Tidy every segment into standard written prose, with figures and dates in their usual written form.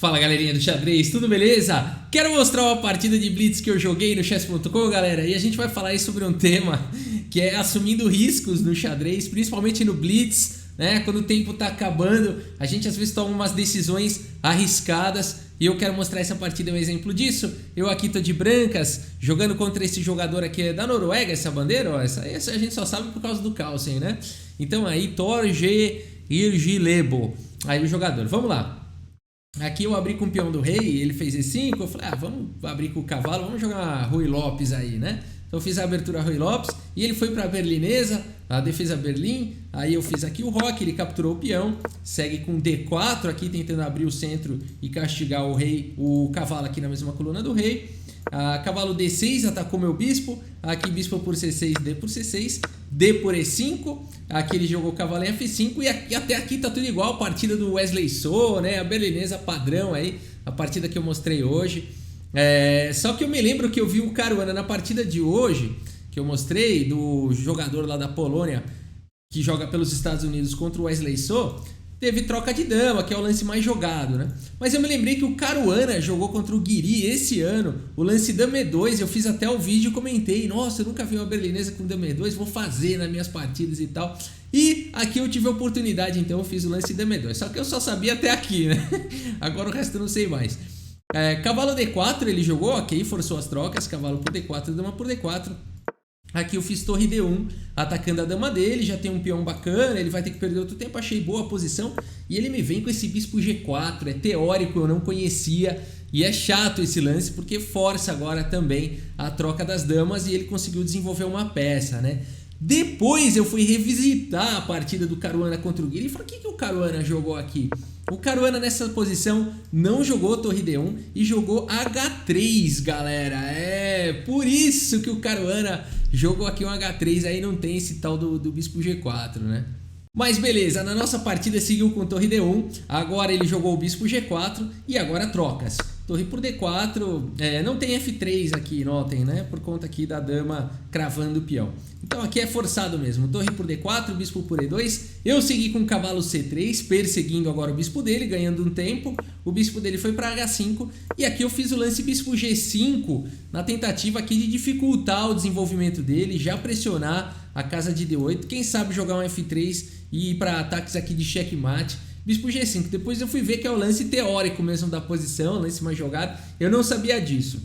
Fala galerinha do xadrez, tudo beleza? Quero mostrar uma partida de Blitz que eu joguei no chess.com, galera, e a gente vai falar aí sobre um tema que é assumindo riscos no xadrez, principalmente no Blitz, né? Quando o tempo tá acabando, a gente às vezes toma umas decisões arriscadas e eu quero mostrar essa partida, um exemplo disso. Eu aqui tô de brancas, jogando contra esse jogador aqui da Noruega, essa bandeira, ó, essa a gente só sabe por causa do Carlsen, né? Então aí, Torje Irgilebo, aí o jogador, vamos lá. Aqui eu abri com o peão do rei, ele fez E5, eu falei, vamos abrir com o cavalo, vamos jogar Rui Lopes aí, né? Então eu fiz a abertura Rui Lopes e ele foi para a berlinesa, a defesa Berlim, aí eu fiz aqui o roque, ele capturou o peão, segue com D4 aqui tentando abrir o centro e castigar o rei, o cavalo aqui na mesma coluna do rei. Cavalo D6 atacou meu bispo, aqui bispo por C6, D por C6, D por E5, aqui ele jogou cavalo em F5 e até aqui tá tudo igual, a partida do Wesley So, né, a berlinesa padrão aí, a partida que eu mostrei hoje. Só que eu me lembro que eu vi o Caruana na partida de hoje, que eu mostrei, do jogador lá da Polônia, que joga pelos Estados Unidos contra o Wesley So, teve troca de dama, que é o lance mais jogado, né? Mas eu me lembrei que o Caruana jogou contra o Guiri esse ano, o lance dama E2, eu fiz até o vídeo e comentei, nossa, eu nunca vi uma berlinesa com dama E2, vou fazer nas minhas partidas e tal. E aqui eu tive a oportunidade, então eu fiz o lance dama E2, só que eu só sabia até aqui, né? Agora o resto eu não sei mais. Cavalo D4 ele jogou, ok, forçou as trocas, cavalo por D4, dama por D4. Aqui eu fiz torre D1, atacando a dama dele, já tem um peão bacana, ele vai ter que perder outro tempo, achei boa a posição. E ele me vem com esse bispo G4, é teórico, eu não conhecia. E é chato esse lance, porque força agora também a troca das damas e ele conseguiu desenvolver uma peça, né? Depois eu fui revisitar a partida do Caruana contra o Guiri e falei, o que o Caruana jogou aqui? O Caruana nessa posição não jogou torre D1 e jogou H3, galera. Por isso que o Caruana jogou aqui um H3, aí não tem esse tal do bispo G4, né? Mas beleza, na nossa partida seguiu com torre D1, agora ele jogou o bispo G4 e agora trocas. Torre por D4, não tem F3 aqui, notem, né? Por conta aqui da dama cravando o peão. Então aqui é forçado mesmo, torre por D4, bispo por E2. Eu segui com cavalo C3, perseguindo agora o bispo dele, ganhando um tempo. O bispo dele foi para H5 e aqui eu fiz o lance bispo G5 na tentativa aqui de dificultar o desenvolvimento dele, já pressionar a casa de D8. Quem sabe jogar um F3 e ir para ataques aqui de checkmate. Bispo G5, depois eu fui ver que é o lance teórico mesmo da posição, o lance mais jogado, eu não sabia disso.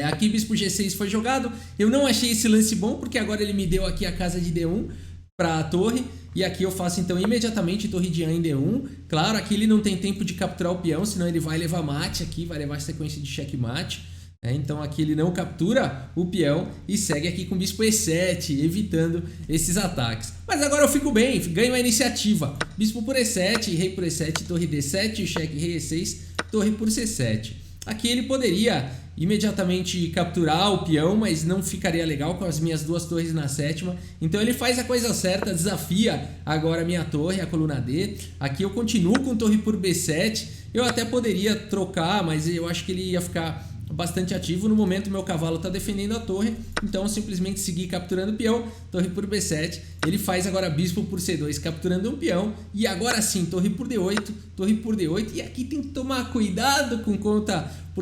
Aqui bispo G6 foi jogado, eu não achei esse lance bom, porque agora ele me deu aqui a casa de D1 para a torre, e aqui eu faço então imediatamente torre de A em D1, claro, aqui ele não tem tempo de capturar o peão, senão ele vai levar mate aqui, vai levar sequência de checkmate. Então aqui ele não captura o peão e segue aqui com bispo E7, evitando esses ataques. Mas agora eu fico bem, ganho a iniciativa. Bispo por E7, rei por E7, torre D7, cheque rei E6, torre por C7. Aqui ele poderia imediatamente capturar o peão, mas não ficaria legal com as minhas duas torres na sétima. Então ele faz a coisa certa, desafia agora a minha torre, a coluna D. Aqui eu continuo com torre por B7. Eu até poderia trocar, mas eu acho que ele ia ficar bastante ativo. No momento meu cavalo está defendendo a torre, então eu simplesmente segui capturando o peão, torre por B7, ele faz agora bispo por C2 capturando um peão, e agora sim torre por D8, torre por D8, e aqui tem que tomar cuidado por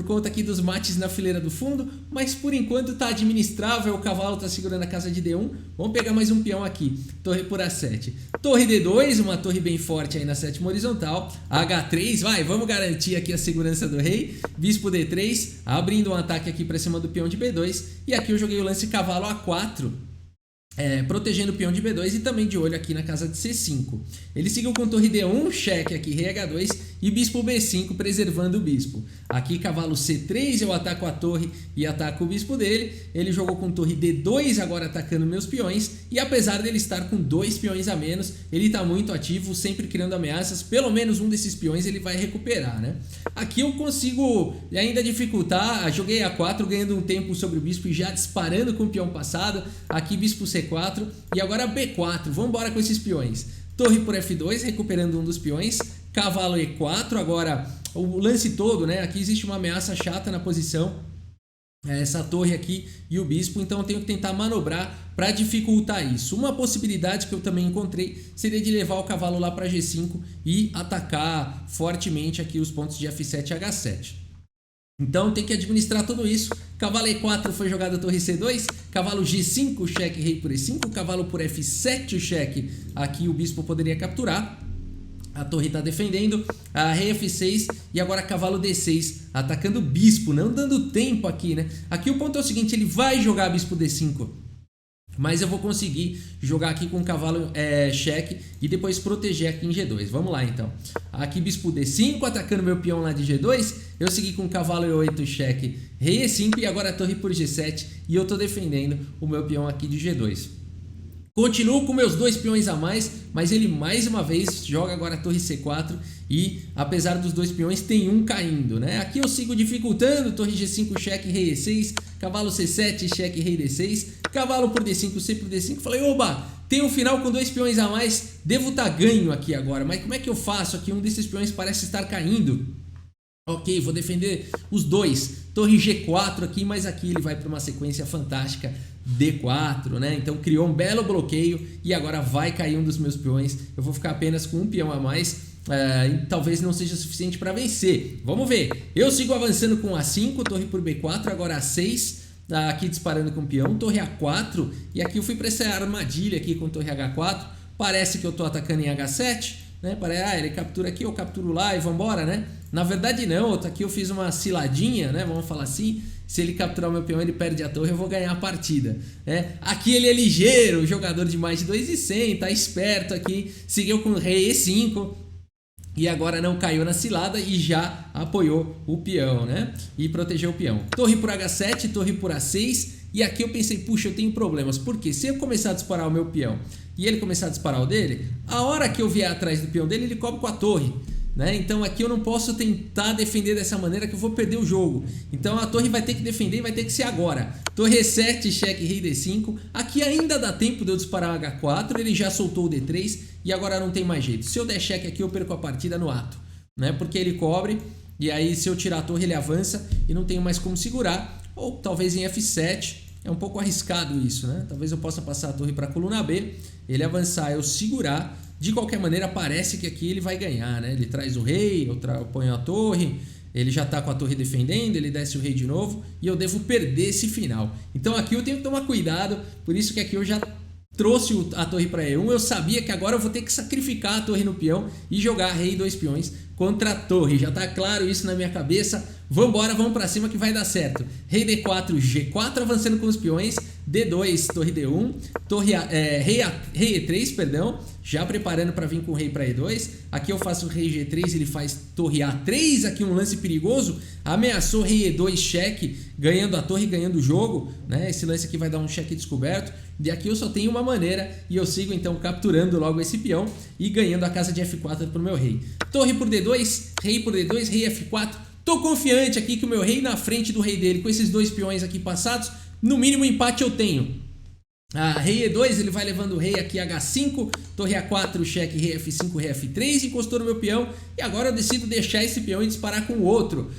conta aqui dos mates na fileira do fundo, mas por enquanto está administrável, o cavalo está segurando a casa de D1, vamos pegar mais um peão aqui, torre por A7, torre D2, uma torre bem forte aí na sétima horizontal, H3, vamos garantir aqui a segurança do rei, bispo D3, abrindo um ataque aqui para cima do peão de B2, e aqui eu joguei o lance cavalo A4, protegendo o peão de B2 e também de olho aqui na casa de C5. Ele seguiu com torre D1, cheque aqui, rei H2 e bispo B5, preservando o bispo. Aqui cavalo C3, eu ataco a torre e ataco o bispo dele. Ele jogou com torre D2, agora atacando meus peões. E apesar dele estar com 2 peões a menos, ele está muito ativo, sempre criando ameaças. Pelo menos um desses peões ele vai recuperar, né? Aqui eu consigo ainda dificultar, joguei A4, ganhando um tempo sobre o bispo e já disparando com o peão passado. Aqui bispo C4 e agora B4, vamos embora com esses peões. Torre por F2, recuperando um dos peões. Cavalo E4, agora o lance todo, né? Aqui existe uma ameaça chata na posição. essa torre aqui e o bispo, então eu tenho que tentar manobrar para dificultar isso. Uma possibilidade que eu também encontrei seria de levar o cavalo lá para G5 e atacar fortemente aqui os pontos de F7 e H7. Então tem que administrar tudo isso. Cavalo E4 foi jogado torre C2, cavalo G5, cheque, rei por E5, cavalo por F7, cheque. Aqui o bispo poderia capturar. A torre está defendendo, a rei F6 e agora cavalo D6, atacando o bispo, não dando tempo aqui, né? Aqui o ponto é o seguinte, ele vai jogar bispo D5, mas eu vou conseguir jogar aqui com o cavalo cheque e depois proteger aqui em G2. Vamos lá então. Aqui bispo D5, atacando meu peão lá de G2, eu segui com o cavalo E8 cheque, rei E5 e agora a torre por G7 e eu estou defendendo o meu peão aqui de G2. Continuo com meus 2 peões a mais, mas ele mais uma vez joga agora a torre C4 e apesar dos 2 peões tem um caindo, né? Aqui eu sigo dificultando, torre G5 cheque, rei E6, cavalo C7 cheque, rei D6, cavalo por D5, C por D5. Falei, oba, tem um final com 2 peões a mais, devo estar ganho aqui agora, mas como é que eu faço aqui? Um desses peões parece estar caindo. Ok, vou defender os 2. Torre G4 aqui, mas aqui ele vai para uma sequência fantástica D4, né? Então criou um belo bloqueio e agora vai cair um dos meus peões. Eu vou ficar apenas com um peão a mais. E talvez não seja suficiente para vencer. Vamos ver. Eu sigo avançando com A5, torre por B4, agora A6. Aqui disparando com o peão, torre A4. E aqui eu fui para essa armadilha aqui com torre H4. Parece que eu estou atacando em H7. Né? Ele captura aqui, eu capturo lá e vambora, né? Na verdade não, aqui eu fiz uma ciladinha, né? Vamos falar assim. Se ele capturar o meu peão, ele perde a torre, eu vou ganhar a partida, né? Aqui ele é ligeiro, jogador de mais de 2,100, tá esperto aqui, seguiu com o rei E5 e agora não caiu na cilada e já apoiou o peão, né? E protegeu o peão. Torre por H7, torre por A6 e aqui eu pensei, puxa, eu tenho problemas, porque se eu começar a disparar o meu peão e ele começar a disparar o dele, a hora que eu vier atrás do peão dele, ele cobre com a torre. Né? Então aqui eu não posso tentar defender dessa maneira que eu vou perder o jogo. Então a torre vai ter que defender e vai ter que ser agora. Torre E7, cheque, rei D5. Aqui ainda dá tempo de eu disparar o H4. Ele já soltou o D3 e agora não tem mais jeito. Se eu der cheque aqui eu perco a partida no ato, né? Porque ele cobre e aí se eu tirar a torre ele avança e não tenho mais como segurar. Ou talvez em F7. É um pouco arriscado isso, né? Talvez eu possa passar a torre para a coluna B. Ele avançar, eu segurar. De qualquer maneira, parece que aqui ele vai ganhar, né? Ele traz o rei, eu ponho a torre, ele já tá com a torre defendendo, ele desce o rei de novo e eu devo perder esse final. Então aqui eu tenho que tomar cuidado, por isso que aqui eu já trouxe a torre para E1. Eu sabia que agora eu vou ter que sacrificar a torre no peão e jogar rei e 2 peões contra a torre. Já tá claro isso na minha cabeça. Vambora, vamos para cima que vai dar certo. Rei D4, G4 avançando com os peões, D2, torre D1, rei E3, perdão, já preparando para vir com o rei para E2. Aqui eu faço o rei G3, ele faz torre A3, aqui um lance perigoso, ameaçou rei E2 cheque, ganhando a torre, ganhando o jogo, né? Esse lance aqui vai dar um cheque descoberto. E aqui eu só tenho uma maneira e eu sigo então capturando logo esse peão e ganhando a casa de F4 para o meu rei. Torre por D2, rei por D2, rei F4. Tô confiante aqui que o meu rei na frente do rei dele, com esses 2 peões aqui passados, no mínimo empate eu tenho. Rei E2, ele vai levando o rei aqui H5, torre A4, cheque, rei F5, rei F3, encostou no meu peão e agora eu decido deixar esse peão e disparar com o outro.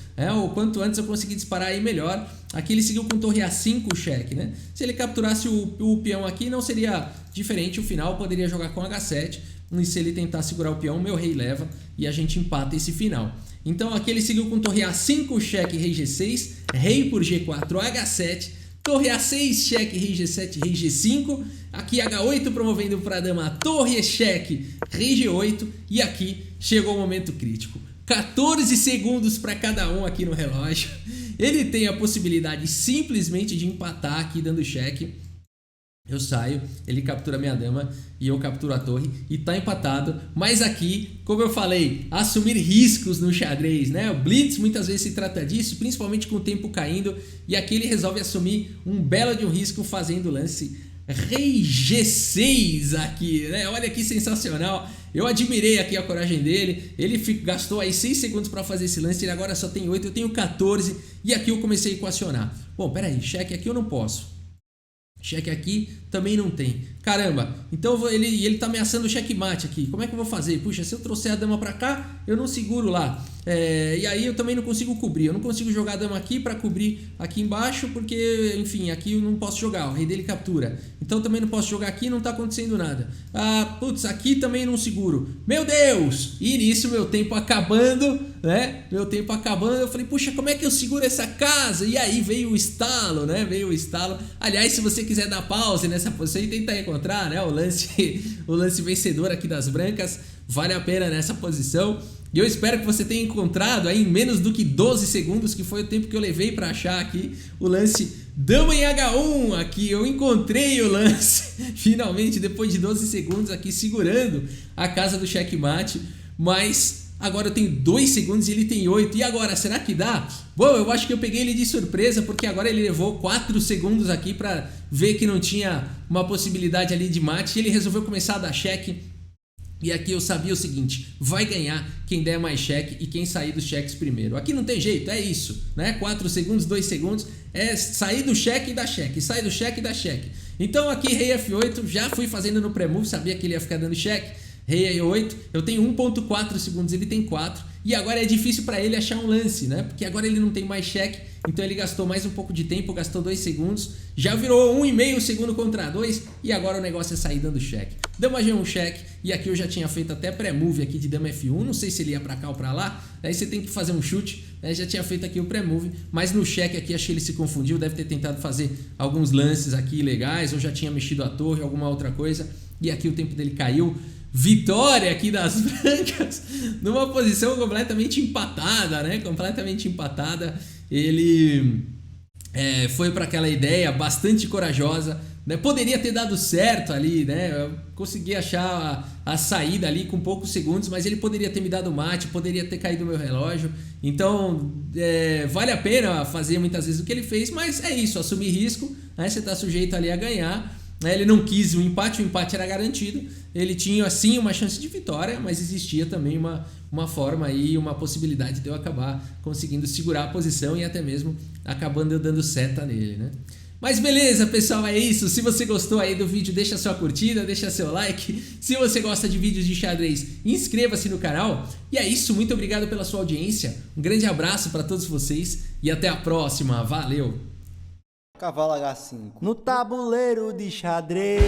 O quanto antes eu conseguir disparar aí melhor. Aqui ele seguiu com torre A5, cheque, né? Se ele capturasse o peão aqui não seria diferente, o final poderia jogar com H7 e se ele tentar segurar o peão, meu rei leva e a gente empata esse final. Então aqui ele seguiu com torre A5, cheque, rei G6, rei por G4, H7, torre A6, cheque, rei G7, rei G5, aqui H8 promovendo para a dama, torre cheque, rei G8 e aqui chegou o momento crítico. 14 segundos para cada um aqui no relógio. Ele tem a possibilidade simplesmente de empatar aqui dando cheque. Eu saio, ele captura minha dama e eu capturo a torre e tá empatado. Mas aqui, como eu falei, assumir riscos no xadrez, né? O Blitz muitas vezes se trata disso, principalmente com o tempo caindo. E aqui ele resolve assumir um belo de um risco fazendo o lance rei G6 aqui, né? Olha que sensacional. Eu admirei aqui a coragem dele. Ele gastou aí 6 segundos para fazer esse lance, ele agora só tem 8, eu tenho 14. E aqui eu comecei a equacionar. Bom, peraí, cheque aqui eu não posso. Cheque aqui também não tem. Caramba, então ele tá ameaçando o checkmate aqui. Como é que eu vou fazer? Puxa, se eu trouxer a dama pra cá, eu não seguro lá. E aí eu também não consigo cobrir. Eu não consigo jogar a dama aqui para cobrir aqui embaixo, porque, enfim, aqui eu não posso jogar. O rei dele captura. Então também não posso jogar aqui, não tá acontecendo nada. Putz, aqui também não seguro. Meu Deus! E nisso meu tempo acabando, né? Meu tempo acabando. Eu falei, puxa, como é que eu seguro essa casa? E aí veio o estalo, né? Veio o estalo. Aliás, se você quiser dar pause nessa posição e tentar encontrar, né, o lance vencedor aqui das brancas, vale a pena nessa posição. E eu espero que você tenha encontrado aí em menos do que 12 segundos, que foi o tempo que eu levei para achar aqui o lance dama em H1 aqui. Eu encontrei o lance finalmente depois de 12 segundos aqui segurando a casa do checkmate, mas agora eu tenho 2 segundos e ele tem 8. E agora, será que dá? Bom, eu acho que eu peguei ele de surpresa, porque agora ele levou 4 segundos aqui para ver que não tinha uma possibilidade ali de mate. E ele resolveu começar a dar cheque. E aqui eu sabia o seguinte, vai ganhar quem der mais cheque e quem sair dos cheques primeiro. Aqui não tem jeito, é isso, né? 4 segundos, 2 segundos, é sair do cheque e dar cheque, sai do cheque e dar cheque. Então aqui rei F8, já fui fazendo no pré-move, sabia que ele ia ficar dando cheque. Rei E8, eu tenho 1.4 segundos, ele tem 4. E agora é difícil para ele achar um lance, né? Porque agora ele não tem mais cheque, então ele gastou mais um pouco de tempo, gastou 2 segundos. Já virou 1,5 segundo contra 2 e agora o negócio é sair dando cheque. Dama G1 cheque, e aqui eu já tinha feito até pré-move aqui de dama F1, não sei se ele ia para cá ou para lá, aí você tem que fazer um chute, né? Já tinha feito aqui o pré-move, mas no cheque aqui achei que ele se confundiu, deve ter tentado fazer alguns lances aqui legais, ou já tinha mexido a torre, alguma outra coisa, e aqui o tempo dele caiu. Vitória aqui das brancas numa posição completamente empatada, né? Completamente empatada. Ele foi para aquela ideia bastante corajosa, né? Poderia ter dado certo ali, né? Eu consegui achar a saída ali com poucos segundos, mas ele poderia ter me dado mate, poderia ter caído o meu relógio. Então vale a pena fazer muitas vezes o que ele fez, mas é isso, assumir risco, né? Você está sujeito ali a ganhar. Ele não quis o empate era garantido. Ele tinha sim uma chance de vitória, mas existia também uma forma aí, uma possibilidade de eu acabar conseguindo segurar a posição e até mesmo acabando eu dando seta nele, né? Mas beleza, pessoal, é isso. Se você gostou aí do vídeo, deixa sua curtida, deixa seu like. Se você gosta de vídeos de xadrez, inscreva-se no canal. E é isso, muito obrigado pela sua audiência. Um grande abraço para todos vocês e até a próxima. Valeu! Cavalo H5 no tabuleiro de xadrez.